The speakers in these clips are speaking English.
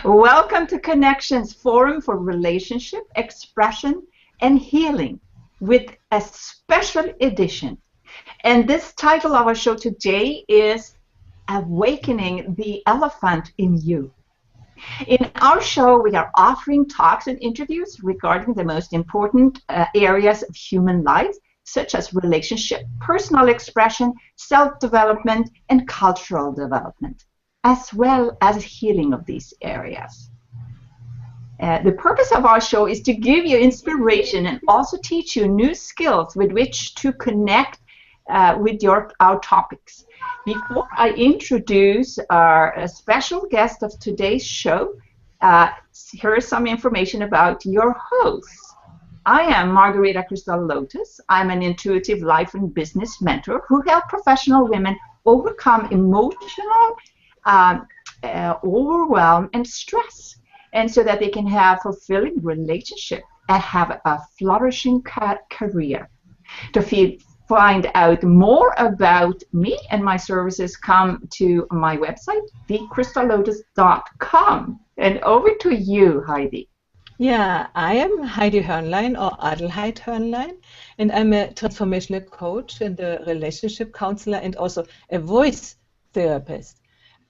Welcome to Connections Forum for Relationship, Expression, and Healing with a special edition. And this title of our show today is Awakening the Elephant in You. In our show, we are offering talks and interviews regarding the most important areas of human life, such as relationship, personal expression, self-development, and cultural development, as well as healing of these areas. The purpose of our show is to give you inspiration and also teach you new skills with which to connect with our topics. Before I introduce our special guest of today's show, here is some information about your hosts. I am Margherita Lotus. I'm an intuitive life and business mentor who helps professional women overcome emotional overwhelm and stress, and so that they can have fulfilling relationship and have a flourishing career. To find out more about me and my services, come to my website, thecrystallotus.com. And over to you, Heidi. Yeah, I am Heidi Hornlein, or Adelheid Hornlein, and I'm a transformational coach and a relationship counselor and also a voice therapist.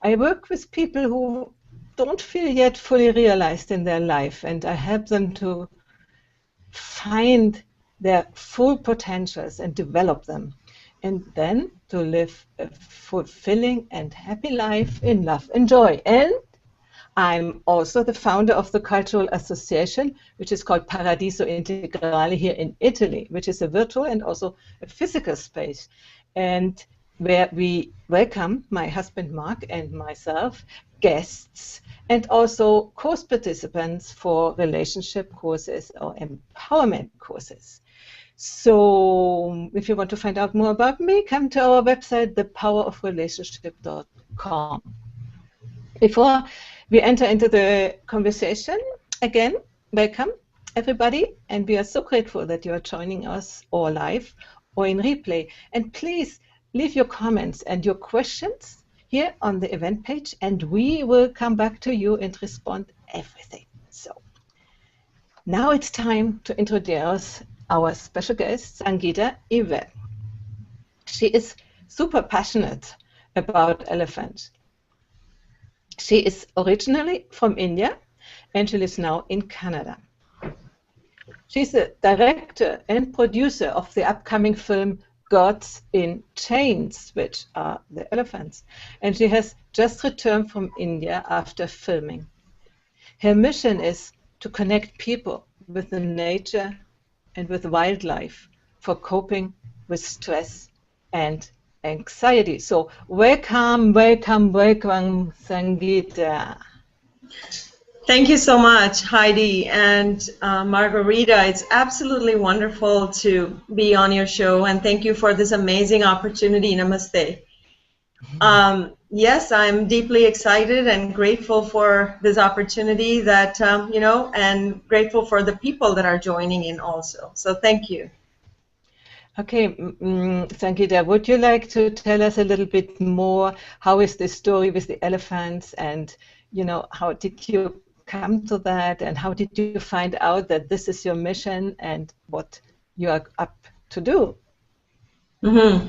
I work with people who don't feel yet fully realized in their life, and I help them to find their full potentials and develop them, and then to live a fulfilling and happy life in love and joy. And I'm also the founder of the cultural association, which is called Paradiso Integrale here in Italy, which is a virtual and also a physical space, and where we welcome my husband Mark and myself, guests, and also course participants for relationship courses or empowerment courses. So if you want to find out more about me, come to our website, thepowerofrelationship.com. Before we enter into the conversation, again, welcome everybody, and we are so grateful that you are joining us or live or in replay. And please leave your comments and your questions here on the event page, and we will come back to you and respond everything. So now it's time to introduce our special guest, Sangita Iyer. She is super passionate about elephants. She is originally from India, and she lives now in Canada. She's the director and producer of the upcoming film Gods in Chains, which are the elephants, and she has just returned from India after filming. Her mission is to connect people with the nature and with wildlife for coping with stress and anxiety. So welcome, welcome, welcome, Sangita. Thank you so much, Heidi and Margherita. It's absolutely wonderful to be on your show, and thank you for this amazing opportunity. Namaste. Yes, I'm deeply excited and grateful for this opportunity that, and grateful for the people that are joining in also. So thank you. Okay, Sangita, would you like to tell us a little bit more? How is the story with the elephants, and how did you come to that, and how did you find out that this is your mission and what you are up to do? Mm-hmm.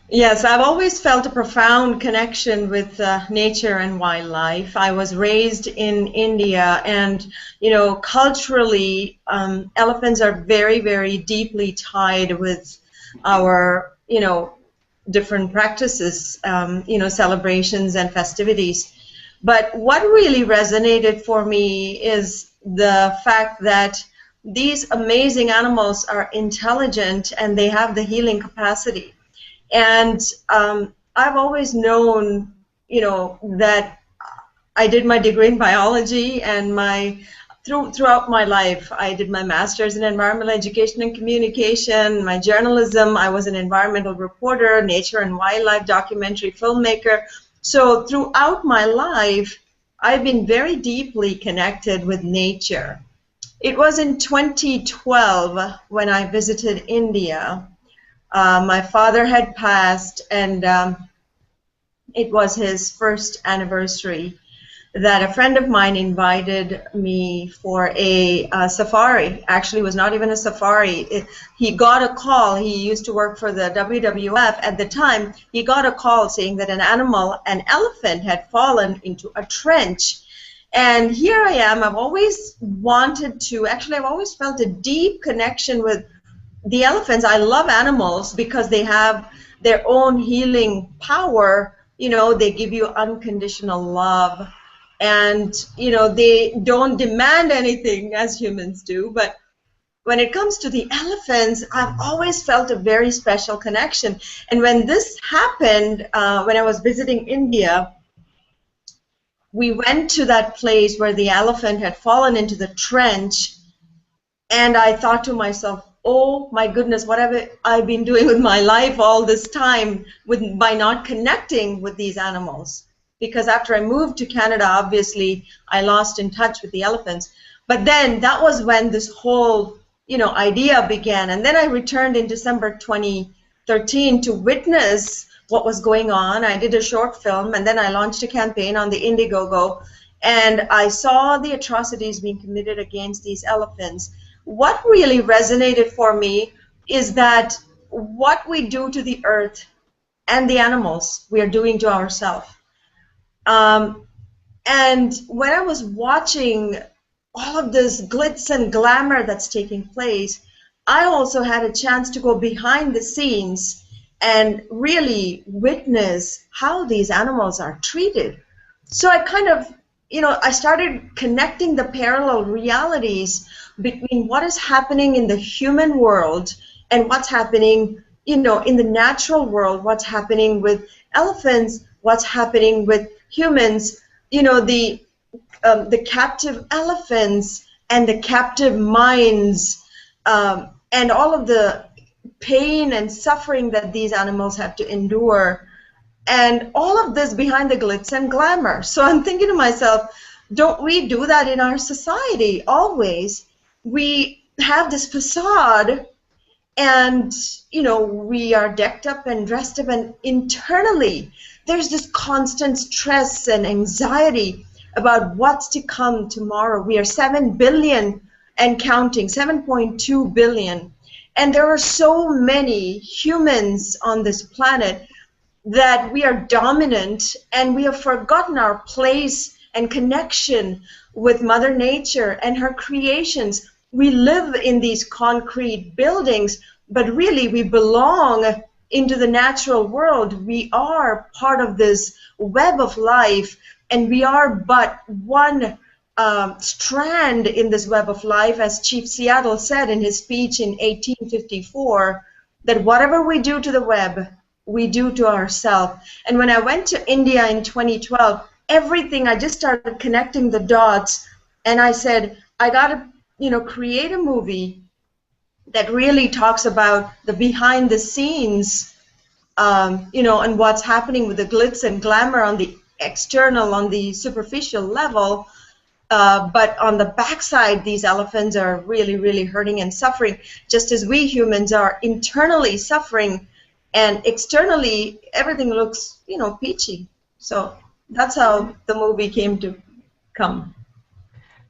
Yes, I've always felt a profound connection with nature and wildlife. I was raised in India, and culturally, elephants are very, very deeply tied with our, different practices, celebrations and festivities. But what really resonated for me is the fact that these amazing animals are intelligent and they have the healing capacity. And I've always known, that I did my degree in biology, and throughout my life, I did my master's in environmental education and communication, my journalism. I was an environmental reporter, nature and wildlife documentary filmmaker. So throughout my life, I've been very deeply connected with nature. It was in 2012 when I visited India. My father had passed, and it was his first anniversary. that a friend of mine invited me for a safari. Actually, it was not even a safari. He got a call. He used to work for the WWF at the time. He got a call saying that an elephant had fallen into a trench. And here I am. I've always wanted to, actually, I've always felt a deep connection with the elephants. I love animals because they have their own healing power. You know, they give you unconditional love. And, you know, they don't demand anything as humans do. But when it comes to the elephants, I've always felt a very special connection. And when this happened, when I was visiting India, we went to that place where the elephant had fallen into the trench. And I thought to myself, oh my goodness, what have I been doing with my life all this time by not connecting with these animals? Because after I moved to Canada, obviously, I lost in touch with the elephants. But then that was when this whole, you know, idea began. And then I returned in December 2013 to witness what was going on. I did a short film, and then I launched a campaign on the Indiegogo, and I saw the atrocities being committed against these elephants. What really resonated for me is that what we do to the earth and the animals, we are doing to ourselves. And when I was watching all of this glitz and glamour that's taking place, I also had a chance to go behind the scenes and really witness how these animals are treated. So I kind of, you know, I started connecting the parallel realities between what is happening in the human world and what's happening, you know, in the natural world, what's happening with elephants, what's happening with humans, you know, the captive elephants and the captive minds, and all of the pain and suffering that these animals have to endure, and all of this behind the glitz and glamour. So I'm thinking to myself, don't we do that in our society always? We have this facade, and, you know, we are decked up and dressed up, and internally there's this constant stress and anxiety about what's to come tomorrow. We are 7 billion and counting, 7.2 billion. And there are so many humans on this planet that we are dominant, and we have forgotten our place and connection with Mother Nature and her creations. We live in these concrete buildings, but really we belong into the natural world. We are part of this web of life, and we are but one strand in this web of life, as Chief Seattle said in his speech in 1854, that whatever we do to the web, we do to ourselves. And when I went to India in 2012, everything, I just started connecting the dots, and I said, I got to, you know, create a movie that really talks about the behind the scenes, you know, and what's happening with the glitz and glamour on the external, on the superficial level, but on the backside, these elephants are really, really hurting and suffering, just as we humans are internally suffering, and externally everything looks, you know, peachy. So that's how the movie came to come.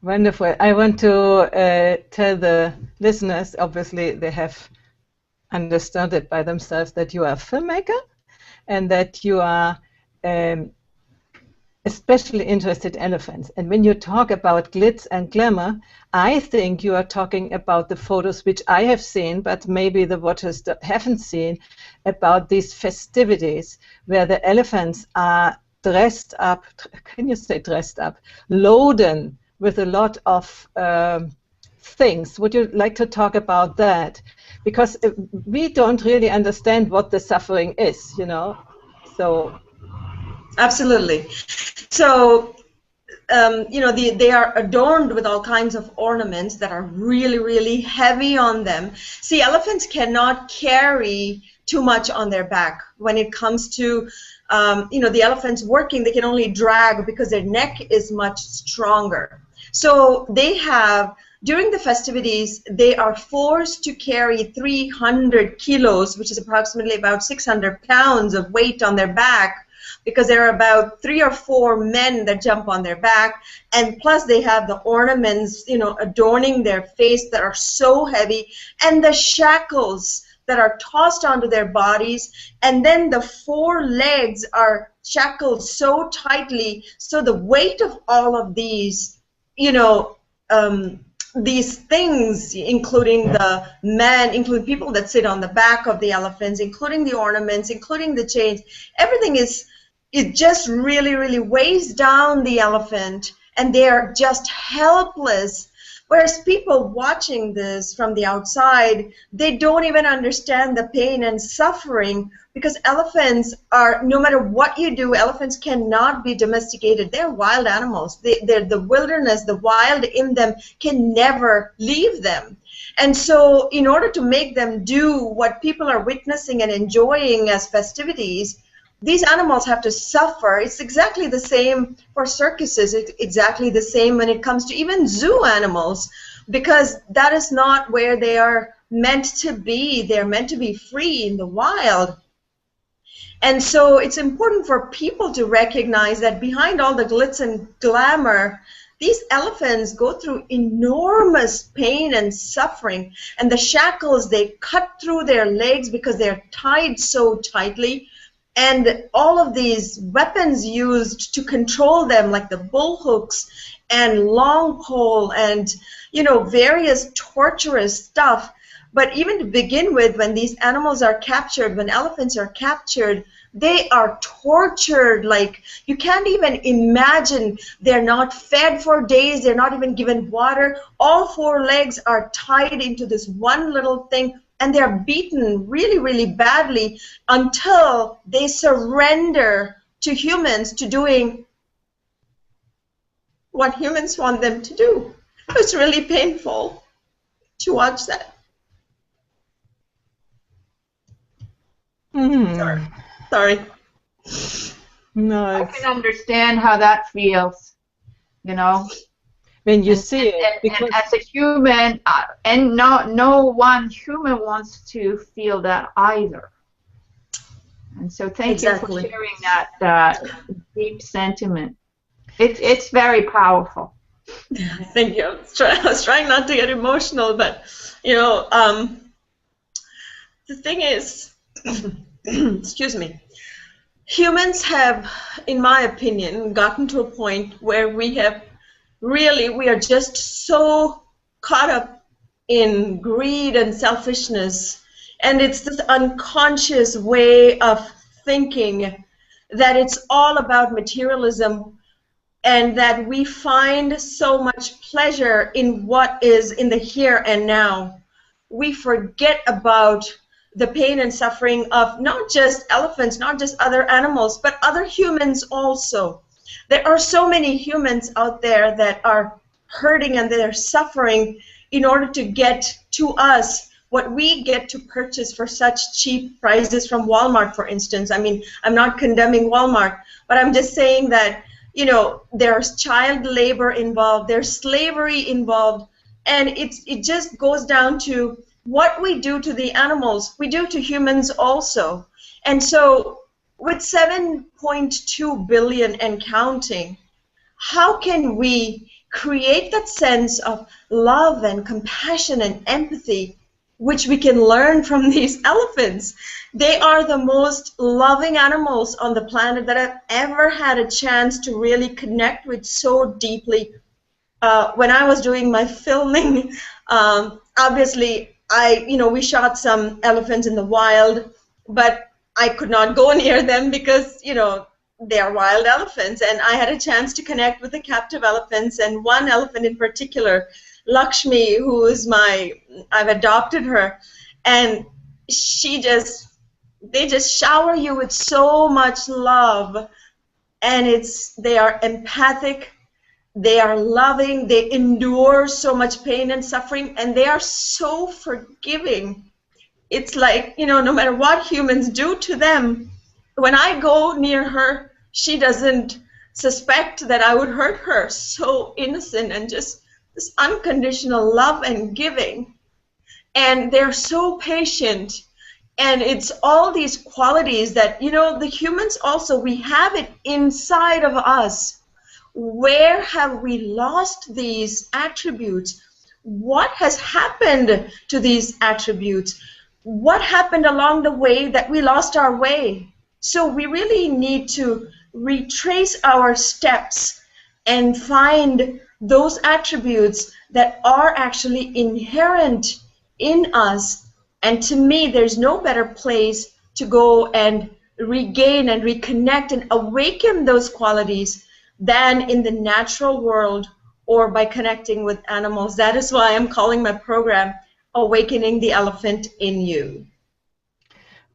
Wonderful. I want to tell the listeners, obviously they have understood it by themselves, that you are a filmmaker and that you are especially interested in elephants. And when you talk about glitz and glamour, I think you are talking about the photos which I have seen, but maybe the watchers haven't seen, about these festivities where the elephants are dressed up, can you say dressed up, loaded with a lot of things. Would you like to talk about that? Because we don't really understand what the suffering is, you know. So. Absolutely. So, you know, they are adorned with all kinds of ornaments that are really, really heavy on them. See, elephants cannot carry too much on their back. When it comes to, you know, the elephants working, they can only drag because their neck is much stronger. So they have, during the festivities, they are forced to carry 300 kilos, which is approximately about 600 pounds of weight on their back, because there are about 3 or 4 men that jump on their back, and plus they have the ornaments, you know, adorning their face that are so heavy, and the shackles that are tossed onto their bodies, and then the 4 legs are shackled so tightly, so the weight of all of these, you know, these things, including the men, including people that sit on the back of the elephants, including the ornaments, including the chains, everything it just really, really weighs down the elephant, and they're just helpless. Whereas people watching this from the outside, they don't even understand the pain and suffering, because elephants are, no matter what you do, elephants cannot be domesticated. They're wild animals. They're the wilderness, the wild in them can never leave them. And so in order to make them do what people are witnessing and enjoying as festivities, these animals have to suffer. It's exactly the same for circuses. It's exactly the same when it comes to even zoo animals, because that is not where they are meant to be. They're meant to be free in the wild. And so it's important for people to recognize that behind all the glitz and glamour, these elephants go through enormous pain and suffering. And the shackles, they cut through their legs because they're tied so tightly. And all of these weapons used to control them, like the bull hooks and long pole and, you know, various torturous stuff. But even to begin with, when these animals are captured, when elephants are captured, they are tortured like you can't even imagine. They're not fed for days. They're not even given water. All 4 legs are tied into this one little thing, and they're beaten really, really badly until they surrender to humans, to doing what humans want them to do. It's really painful to watch that. Sorry. No, I can understand how that feels, you know. When you see it, and because as a human, and no one human wants to feel that either. And so thank you for sharing that deep sentiment. It's very powerful. Thank you. I was trying not to get emotional, but, you know, the thing is, excuse me, humans have, in my opinion, gotten to a point where we are just so caught up in greed and selfishness, and it's this unconscious way of thinking that it's all about materialism, and that we find so much pleasure in what is in the here and now. We forget about the pain and suffering of not just elephants, not just other animals, but other humans also. There are so many humans out there that are hurting and they're suffering in order to get to us what we get to purchase for such cheap prices from Walmart, for instance. I mean, I'm not condemning Walmart, but I'm just saying that, you know, there's child labor involved, there's slavery involved, and it just goes down to what we do to the animals, we do to humans also. And so with 7.2 billion and counting, how can we create that sense of love and compassion and empathy which we can learn from these elephants? They are the most loving animals on the planet that I've ever had a chance to really connect with so deeply. When I was doing my filming, obviously, we shot some elephants in the wild, but I could not go near them because, you know, they are wild elephants. And I had a chance to connect with the captive elephants, and one elephant in particular, Lakshmi, who is I've adopted her, and they just shower you with so much love, and they are empathic, they are loving, they endure so much pain and suffering, and they are so forgiving. It's like, you know, no matter what humans do to them, when I go near her, she doesn't suspect that I would hurt her. So innocent and just this unconditional love and giving. And they're so patient. And it's all these qualities that, you know, the humans also, we have it inside of us. Where have we lost these attributes? What has happened to these attributes? What happened along the way that we lost our way? So we really need to retrace our steps and find those attributes that are actually inherent in us. And to me, there's no better place to go and regain and reconnect and awaken those qualities than in the natural world or by connecting with animals. That is why I'm calling my program Awakening the Elephant in You.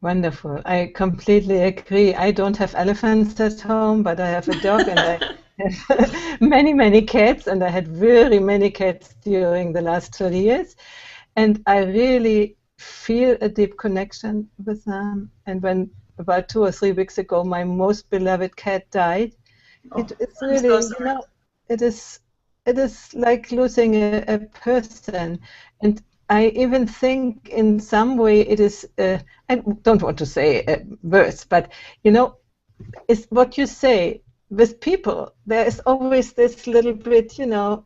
Wonderful. I completely agree. I don't have elephants at home, but I have a dog and I have many, many cats, and I had very many cats during the last 30 years. And I really feel a deep connection with them. And when about 2 or 3 weeks ago my most beloved cat died, it's really, you know, it is like losing a person. And I even think in some way it is, I don't want to say worse, but, you know, it's what you say. With people, there is always this little bit, you know,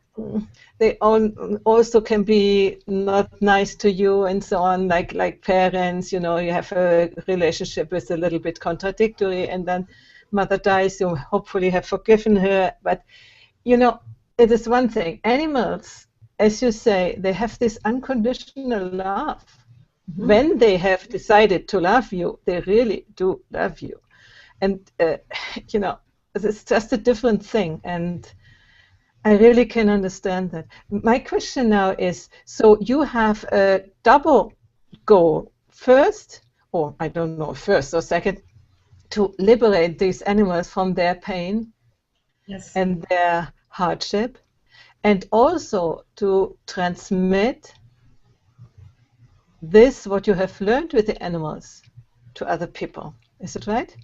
they also can be not nice to you and so on, like parents, you know, you have a relationship with a little bit contradictory, and then mother dies, you hopefully have forgiven her. But, you know, it is one thing. Animals, as you say, they have this unconditional love. Mm-hmm. When they have decided to love you, they really do love you. And, you know, it's just a different thing, and I really can understand that. My question now is, so you have a double goal. First, or I don't know, first or second, to liberate these animals from their pain, yes, and their hardship, and also to transmit this, what you have learned with the animals, to other people. Is it right?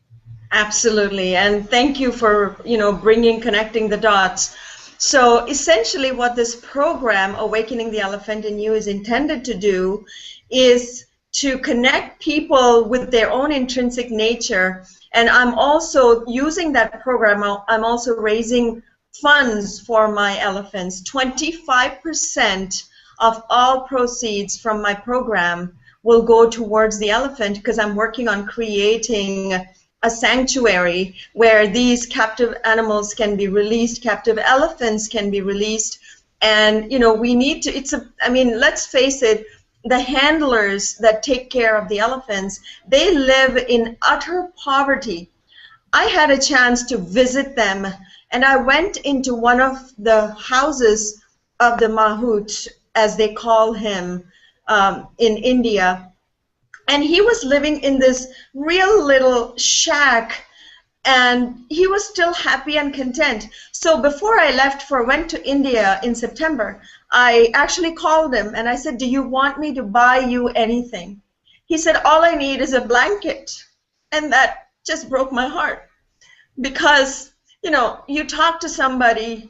Absolutely, and thank you for, you know, connecting the dots. So essentially what this program, Awakening the Elephant in You, is intended to do is to connect people with their own intrinsic nature. And I'm also using that program, I'm also raising funds for my elephants. 25% of all proceeds from my program will go towards the elephant, because I'm working on creating a sanctuary where these captive animals can be released, captive elephants can be released. And, you know, we need to, I mean, let's face it, the handlers that take care of the elephants, they live in utter poverty. I had a chance to visit them, and I went into one of the houses of the Mahout, as they call him, in India. And he was living in this real little shack, and he was still happy and content. So before I went to India in September, I actually called him and I said, do you want me to buy you anything? He said, all I need is a blanket. And that just broke my heart, because, you know, you talk to somebody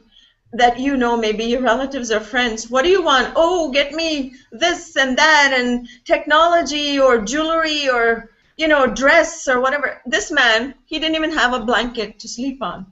that, you know, maybe your relatives or friends, what do you want? Oh, get me this and that and technology or jewelry or, you know, dress or whatever. This man, he didn't even have a blanket to sleep on.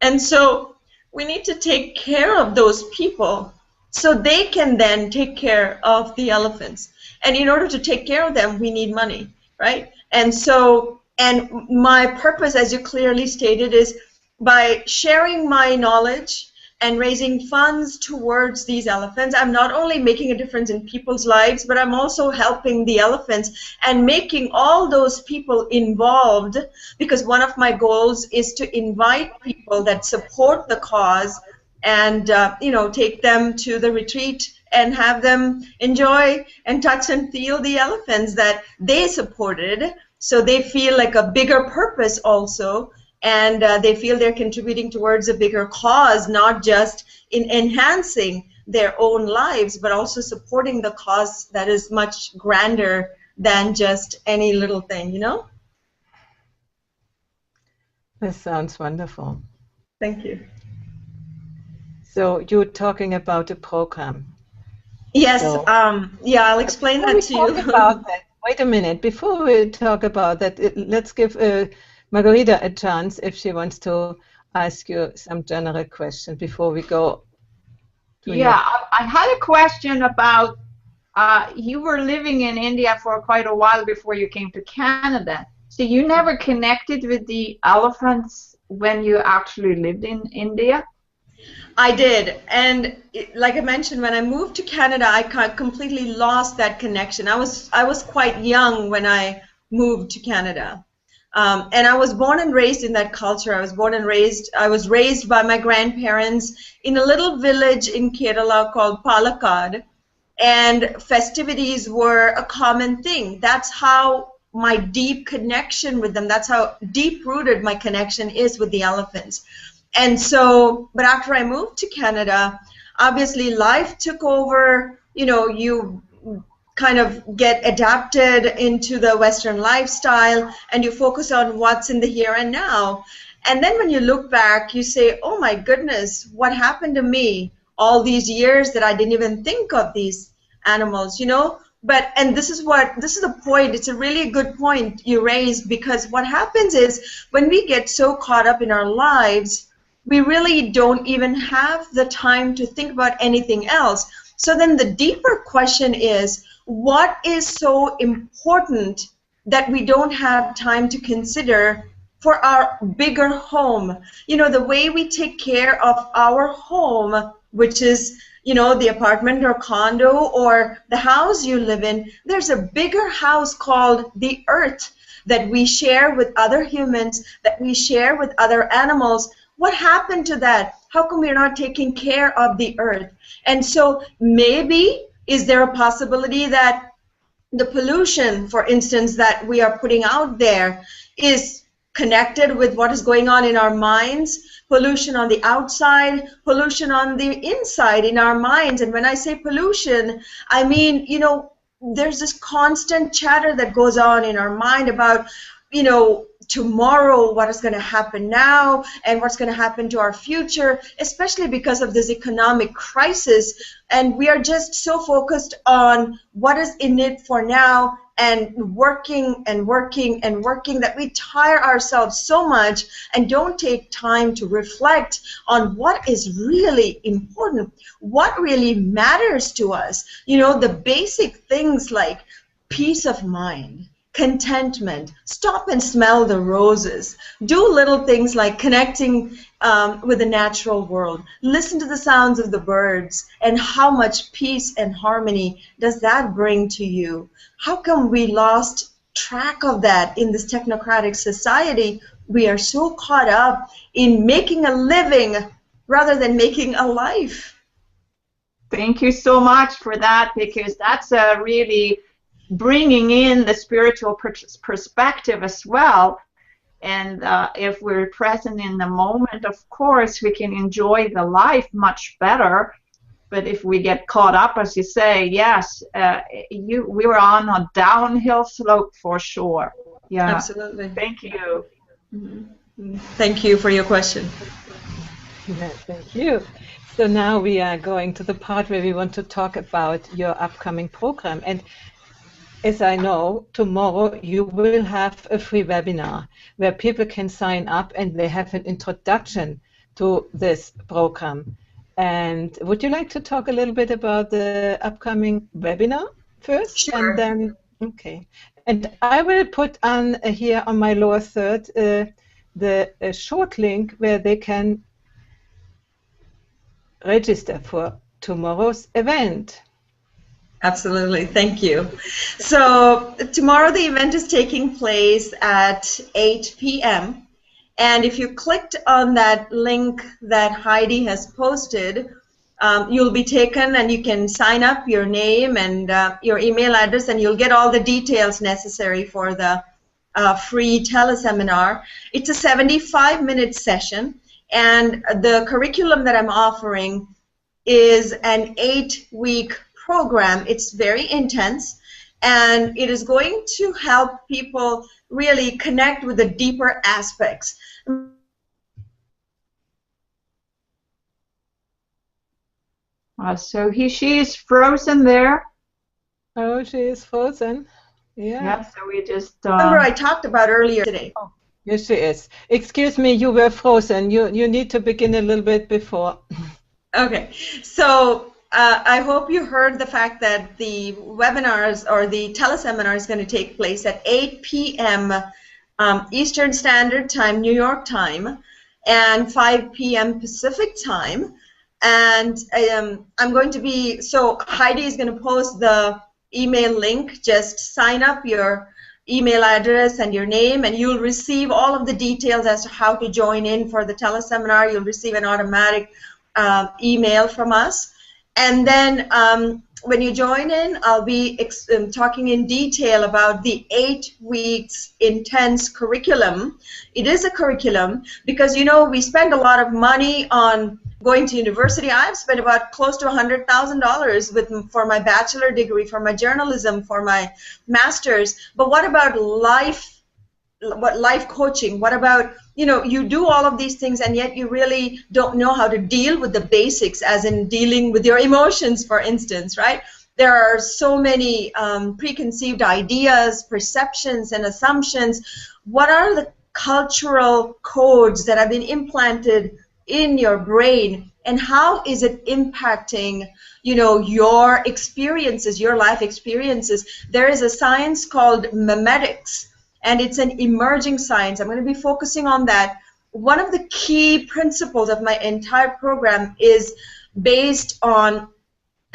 And so we need to take care of those people so they can then take care of the elephants. And in order to take care of them, we need money, right? And so, and my purpose, as you clearly stated, is by sharing my knowledge and raising funds towards these elephants, I'm not only making a difference in people's lives, but I'm also helping the elephants and making all those people involved, because one of my goals is to invite people that support the cause and you know, take them to the retreat and have them enjoy and touch and feel the elephants that they supported, so they feel like a bigger purpose also. And they feel they're contributing towards a bigger cause, not just in enhancing their own lives, but also supporting the cause that is much grander than just any little thing, you know? That sounds wonderful. Thank you. So you're talking about a program. Yes, so, yeah, I'll explain that to you. About that. Wait a minute. Before we talk about that, let's give Margherita a chance if she wants to ask you some general question before we go to Yeah, I had a question about you were living in India for quite a while before you came to Canada. So you never connected with the elephants when you actually lived in India? I did, and like I mentioned, when I moved to Canada, I completely lost that connection. I was quite young when I moved to Canada, and I was born and raised in that culture. I was raised by my grandparents in a little village in Kerala called Palakkad, and festivities were a common thing. That's how my deep connection with them. That's how deep rooted my connection is with the elephants. And so, but after I moved to Canada, obviously life took over. You kind of get adapted into the Western lifestyle and you focus on what's in the here and now. And then when you look back, you say, oh my goodness, what happened to me all these years that I didn't even think of these animals. But, and this is the point, it's a really good point you raised, because what happens is when we get so caught up in our lives, we really don't even have the time to think about anything else. So then the deeper question is, what is so important that we don't have time to consider for our bigger home? The way we take care of our home, which is, the apartment or condo or the house you live in, there's a bigger house called the earth that we share with other humans, that we share with other animals. What happened to that? How come we're not taking care of the earth? And so maybe, is there a possibility that the pollution, for instance, that we are putting out there is connected with what is going on in our minds? Pollution on the outside, pollution on the inside in our minds. And when I say pollution, I mean, there's this constant chatter that goes on in our mind about, tomorrow, what is going to happen now, and what's going to happen to our future, especially because of this economic crisis. And we are just so focused on what is in it for now, and working and working and working, that we tire ourselves so much and don't take time to reflect on what is really important, what really matters to us. The basic things like peace of mind, contentment, stop and smell the roses, do little things like connecting with the natural world, listen to the sounds of the birds, and how much peace and harmony does that bring to you? How come we lost track of that in this technocratic society? We are so caught up in making a living rather than making a life. Thank you so much for that, because that's really bringing in the spiritual perspective as well. And if we're present in the moment, of course, we can enjoy the life much better. But if we get caught up, as you say, yes, we were on a downhill slope for sure. Yeah, absolutely. Thank you. Mm-hmm. Thank you for your question. Yeah, thank you. So now we are going to the part where we want to talk about your upcoming program. And as I know, tomorrow you will have a free webinar where people can sign up and they have an introduction to this program. And would you like to talk a little bit about the upcoming webinar first? Sure. And then, okay. And I will put on here on my lower third the short link where they can register for tomorrow's event. Absolutely, thank you. So tomorrow the event is taking place at 8 p.m. And if you clicked on that link that Heidi has posted, you'll be taken and you can sign up your name and your email address, and you'll get all the details necessary for the free teleseminar. It's a 75-minute session, and the curriculum that I'm offering is an 8-week program. It's very intense, and it is going to help people really connect with the deeper aspects. So she is frozen there. Oh, she is frozen. Yeah. So we just. Remember, I talked about earlier today. Oh, yes, she is. Excuse me, you were frozen. You need to begin a little bit before. Okay, so I hope you heard the fact that the webinars or the teleseminar is going to take place at 8 p.m. Eastern Standard Time, New York time, and 5 p.m. Pacific time. And I'm going to be, so Heidi is going to post the email link. Just sign up your email address and your name, and you'll receive all of the details as to how to join in for the teleseminar. You'll receive an automatic email from us. And then when you join in, I'll be talking in detail about the 8 weeks intense curriculum. It is a curriculum because, you know, we spend a lot of money on going to university. I've spent about close to $100,000 for my bachelor degree, for my journalism, for my master's. But what about life coaching? What about, you know, you do all of these things and yet you really don't know how to deal with the basics, as in dealing with your emotions, for instance, right? There are so many preconceived ideas, perceptions, and assumptions. What are the cultural codes that have been implanted in your brain, and how is it impacting, you know, your experiences, your life experiences? There is a science called memetics, and it's an emerging science. I'm going to be focusing on that. One of the key principles of my entire program is based on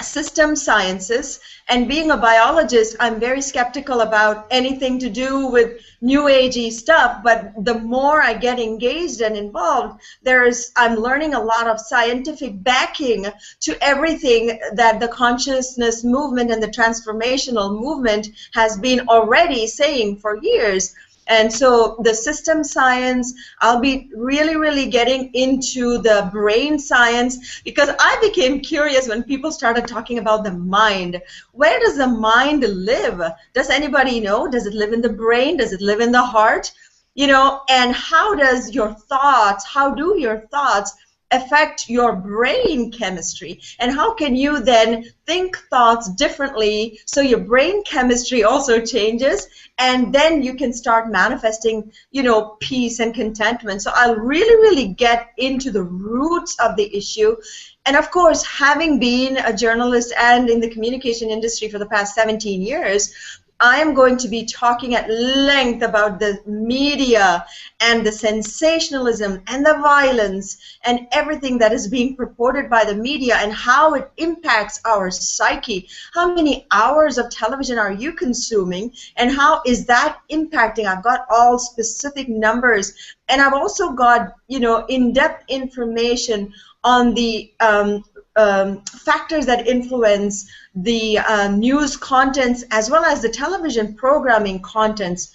system sciences, and being a biologist, I'm very skeptical about anything to do with new agey stuff, but the more I get engaged and involved, I'm learning a lot of scientific backing to everything that the consciousness movement and the transformational movement has been already saying for years. And so the system science, I'll be really getting into the brain science, because I became curious when people started talking about the mind. Where does the mind live? Does anybody know? Does it live in the brain? Does it live in the heart? You know, and how do your thoughts affect your brain chemistry, and how can you then think thoughts differently so your brain chemistry also changes, and then you can start manifesting, you know, peace and contentment. So I'll really get into the roots of the issue. And of course, having been a journalist and in the communication industry for the past 17 years, I am going to be talking at length about the media and the sensationalism and the violence and everything that is being purported by the media and how it impacts our psyche. How many hours of television are you consuming, and how is that impacting? I've got all specific numbers, and I've also got, you know, in-depth information on the factors that influence the news contents as well as the television programming contents,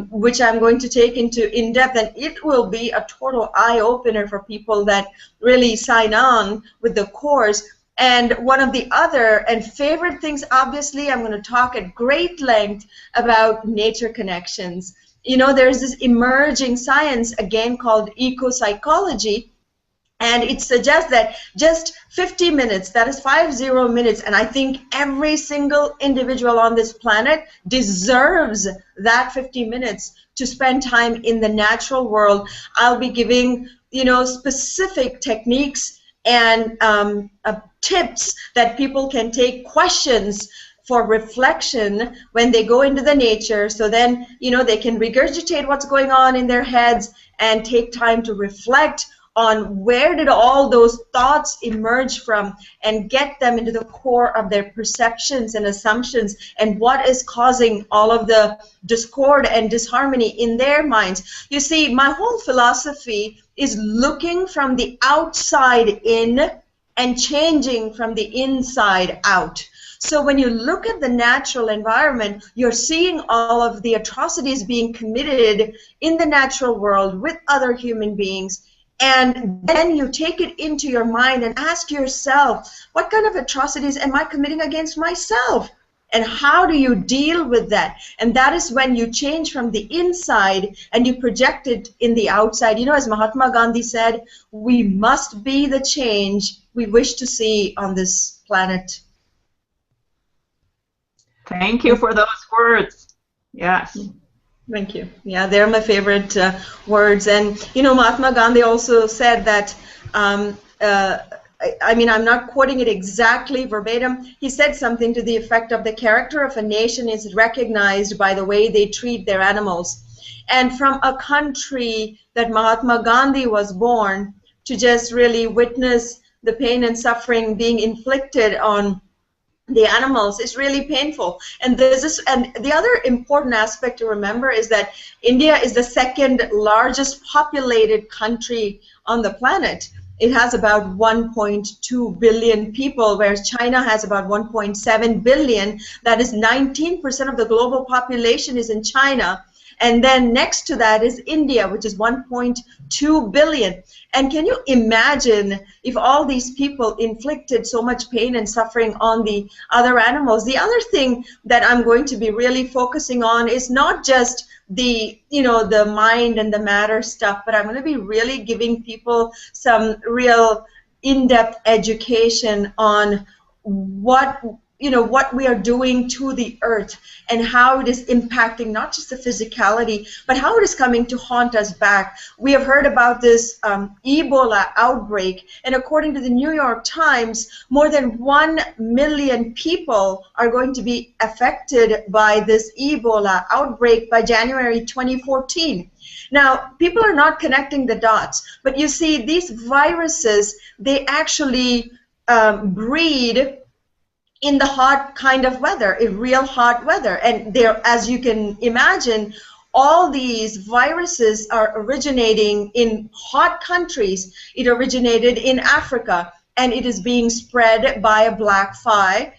which I'm going to take into in-depth, and it will be a total eye-opener for people that really sign on with the course. And one of the other and favorite things, obviously, I'm going to talk at great length about nature connections. You know, there's this emerging science, again, called eco-psychology, and it suggests that just 50 minutes, that is 50 minutes, and I think every single individual on this planet deserves that 50 minutes to spend time in the natural world. I'll be giving, you know, specific techniques and tips that people can take, questions for reflection when they go into the nature, so then, you know, they can regurgitate what's going on in their heads and take time to reflect on where did all those thoughts emerge from, and get them into the core of their perceptions and assumptions, and what is causing all of the discord and disharmony in their minds. You see, my whole philosophy is looking from the outside in and changing from the inside out. So when you look at the natural environment, you're seeing all of the atrocities being committed in the natural world with other human beings. And then you take it into your mind and ask yourself, what kind of atrocities am I committing against myself? And how do you deal with that? And that is when you change from the inside and you project it in the outside. You know, as Mahatma Gandhi said, we must be the change we wish to see on this planet. Thank you for those words. Yes. Thank you. Yeah, they're my favorite words. And, you know, Mahatma Gandhi also said that, I mean, I'm not quoting it exactly verbatim. He said something to the effect of the character of a nation is recognized by the way they treat their animals. And from a country that Mahatma Gandhi was born, to just really witness the pain and suffering being inflicted on the animals is really painful. And the other important aspect to remember is that India is the second largest populated country on the planet. It has about 1.2 billion people, whereas China has about 1.7 billion. That is 19% of the global population is in China. And then next to that is India, which is 1.2 billion. And can you imagine if all these people inflicted so much pain and suffering on the other animals? The other thing that I'm going to be really focusing on is not just the, you know, the mind and the matter stuff, but I'm going to be really giving people some real in-depth education on what, you know, what we are doing to the earth and how it is impacting not just the physicality, but how it is coming to haunt us back. We have heard about this Ebola outbreak, and according to the New York Times, more than 1 million people are going to be affected by this Ebola outbreak by January 2014. Now, people are not connecting the dots, but you see, these viruses, they actually breed in the hot kind of weather, in real hot weather. And there, as you can imagine, all these viruses are originating in hot countries. It originated in Africa, and it is being spread by a black fly,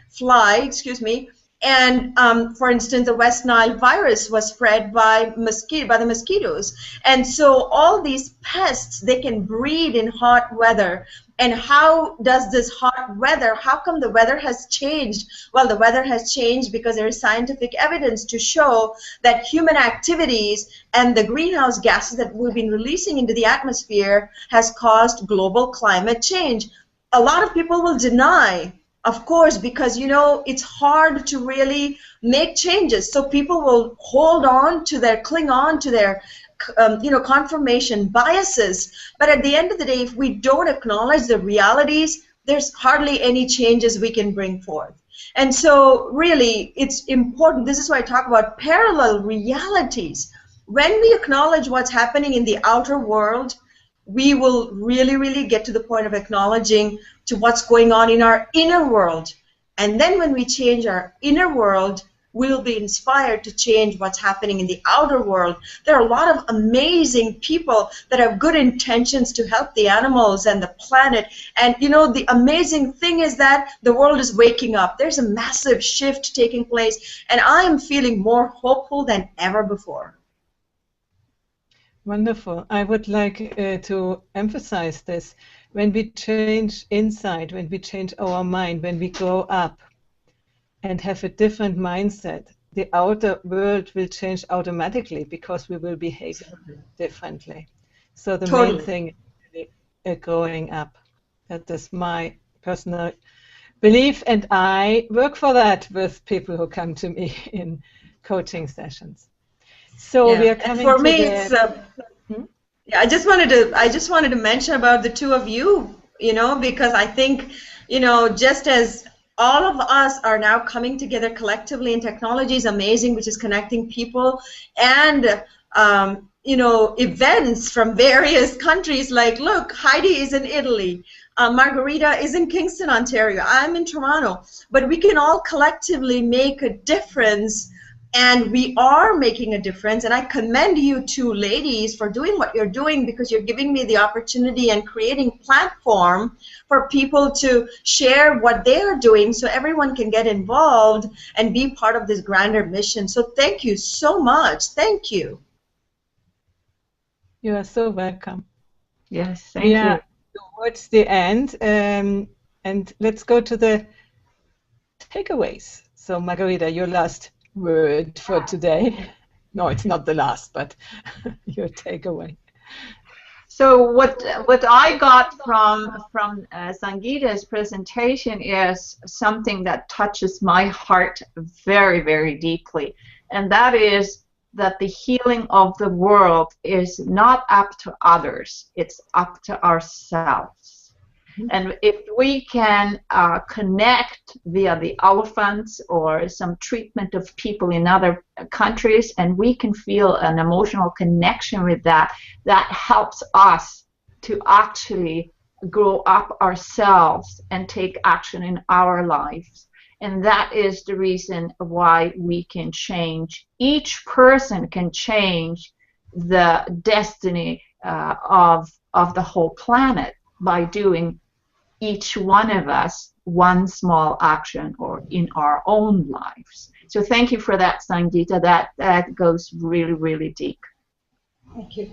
and for instance, the West Nile virus was spread by the mosquitoes. And so all these pests, they can breed in hot weather. And how does this hot weather, how come the weather has changed? Well, the weather has changed because there is scientific evidence to show that human activities and the greenhouse gases that we've been releasing into the atmosphere has caused global climate change. A lot of people will deny, of course, because, you know, it's hard to really make changes. So people will hold on to their, cling on to their you know, confirmation biases. But at the end of the day, if we don't acknowledge the realities, there's hardly any changes we can bring forth. And so really, it's important. This is why I talk about parallel realities. When we acknowledge what's happening in the outer world, we will really, really get to the point of acknowledging to what's going on in our inner world. And then when we change our inner world, we'll be inspired to change what's happening in the outer world. There are a lot of amazing people that have good intentions to help the animals and the planet. And you know, the amazing thing is that the world is waking up. There's a massive shift taking place, and I am feeling more hopeful than ever before. Wonderful. I would like to emphasize this. When we change inside, when we change our mind, when we grow up and have a different mindset, the outer world will change automatically because we will behave differently. So the main thing is really growing up. That is my personal belief, and I work for that with people who come to me in coaching sessions. So we are coming for to me, the... yeah, I just wanted to mention about the two of you, you know, because I think, you know, just as all of us are now coming together collectively, and technology is amazing, which is connecting people and you know, events from various countries. Like, look, Heidi is in Italy, Margherita is in Kingston, Ontario, I'm in Toronto, but we can all collectively make a difference. And we are making a difference, and I commend you two ladies for doing what you're doing, because you're giving me the opportunity and creating platform for people to share what they're doing so everyone can get involved and be part of this grander mission. So thank you so much. Thank you. You are so welcome. Yes, thank you. Towards the end, and let's go to the takeaways. So Margherita, your last word for today. No, it's not the last, but your takeaway. So what I got from Sangita's presentation is something that touches my heart very, very deeply, and that is that the healing of the world is not up to others, it's up to ourselves. And if we can connect via the elephants or some treatment of people in other countries, and we can feel an emotional connection with that, that helps us to actually grow up ourselves and take action in our lives. And that is the reason why we can change. Each person can change the destiny of the whole planet by doing each one of us one small action or in our own lives. So thank you for that, Sangita. That goes really, really deep. Thank you.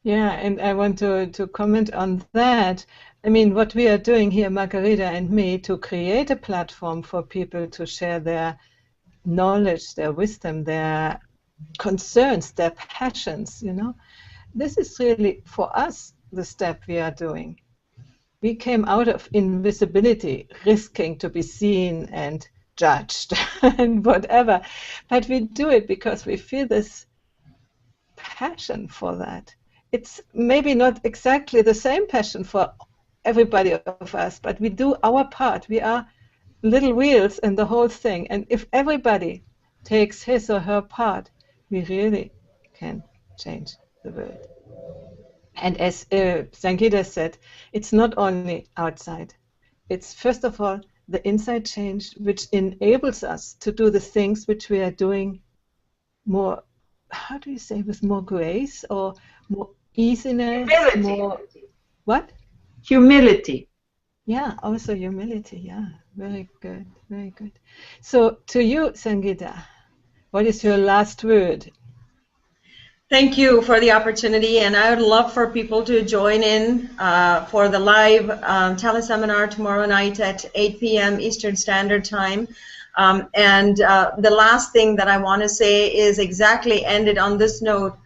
Yeah, and I want to comment on that. I mean, what we are doing here, Margherita and me, to create a platform for people to share their knowledge, their wisdom, their concerns, their passions, you know. This is really, for us, the step we are doing. We came out of invisibility, risking to be seen and judged and whatever. But we do it because we feel this passion for that. It's maybe not exactly the same passion for everybody of us, but we do our part. We are little wheels in the whole thing. And if everybody takes his or her part, we really can change the world. And as Sangita said, it's not only outside. It's first of all the inside change, which enables us to do the things which we are doing more, how do you say, with more grace or more easiness? Humility. More, what? Humility. Yeah, also humility. Yeah, very good, very good. So to you, Sangita, what is your last word? Thank you for the opportunity, and I would love for people to join in for the live teleseminar tomorrow night at 8 p.m. Eastern Standard Time. The last thing that I want to say is exactly ended on this note.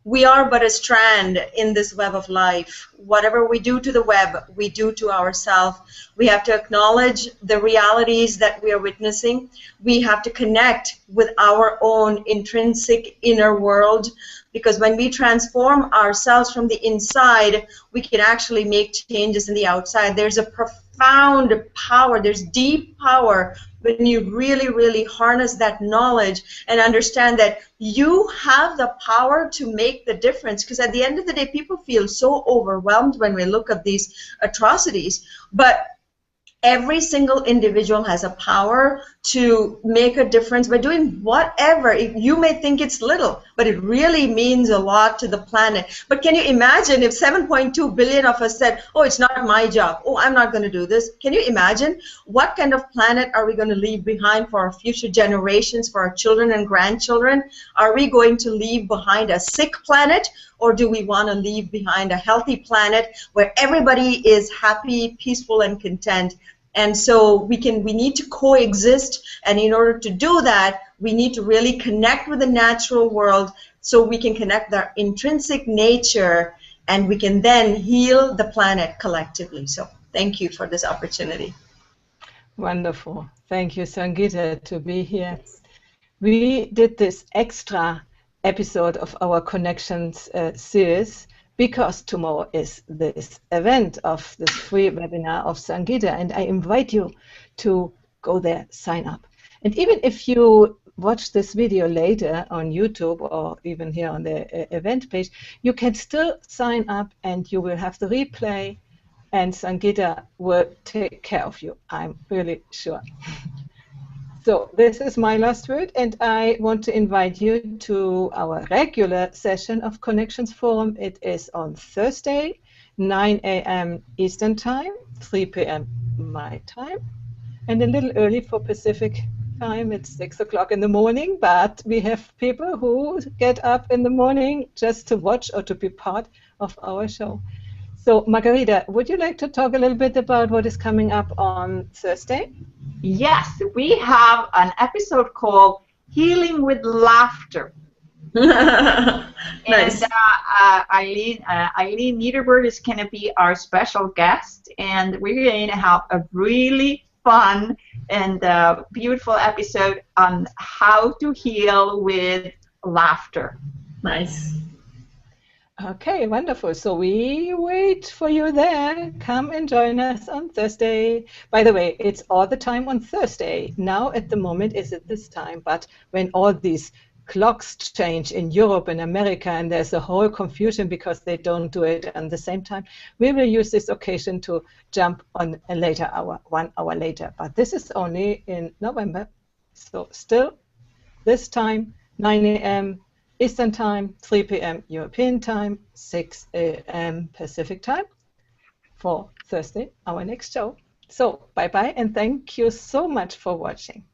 We are but a strand in this web of life. Whatever we do to the web, we do to ourselves. We have to acknowledge the realities that we are witnessing. We have to connect with our own intrinsic inner world, because when we transform ourselves from the inside, we can actually make changes in the outside. There's a profound power, there's deep power when you really, really harness that knowledge and understand that you have the power to make the difference. Because at the end of the day, people feel so overwhelmed when we look at these atrocities. But every single individual has a power to make a difference by doing whatever. You may think it's little, but it really means a lot to the planet. But can you imagine if 7.2 billion of us said, oh, it's not my job, oh, I'm not going to do this? Can you imagine what kind of planet are we going to leave behind for our future generations, for our children and grandchildren? Are we going to leave behind a sick planet, or do we want to leave behind a healthy planet where everybody is happy, peaceful, and content? And so we need to coexist, and in order to do that, we need to really connect with the natural world so we can connect our intrinsic nature, and we can then heal the planet collectively. So thank you for this opportunity. Wonderful. Thank you, Sangita, to be here. We did this extra episode of our Connections series because tomorrow is this event of this free webinar of Sangita, and I invite you to go there, sign up. And even if you watch this video later on YouTube or even here on the event page, you can still sign up and you will have the replay, and Sangita will take care of you, I'm really sure. So this is my last word, and I want to invite you to our regular session of Connections Forum. It is on Thursday, 9 a.m. Eastern Time, 3 p.m. my time, and a little early for Pacific time. It's 6 o'clock in the morning, but we have people who get up in the morning just to watch or to be part of our show. So Margherita, would you like to talk a little bit about what is coming up on Thursday? Yes, we have an episode called Healing with Laughter. Nice. And Eileen Niederberg is going to be our special guest, and we're going to have a really fun and beautiful episode on how to heal with laughter. Nice. Okay, wonderful. So we wait for you there. Come and join us on Thursday. By the way, it's all the time on Thursday. Now at the moment is at this time, but when all these clocks change in Europe and America and there's a whole confusion because they don't do it at the same time, we will use this occasion to jump on a later hour, 1 hour later. But this is only in November. So still this time, 9 a.m. Eastern Time, 3 p.m. European Time, 6 a.m. Pacific Time for Thursday, our next show. So bye-bye and thank you so much for watching.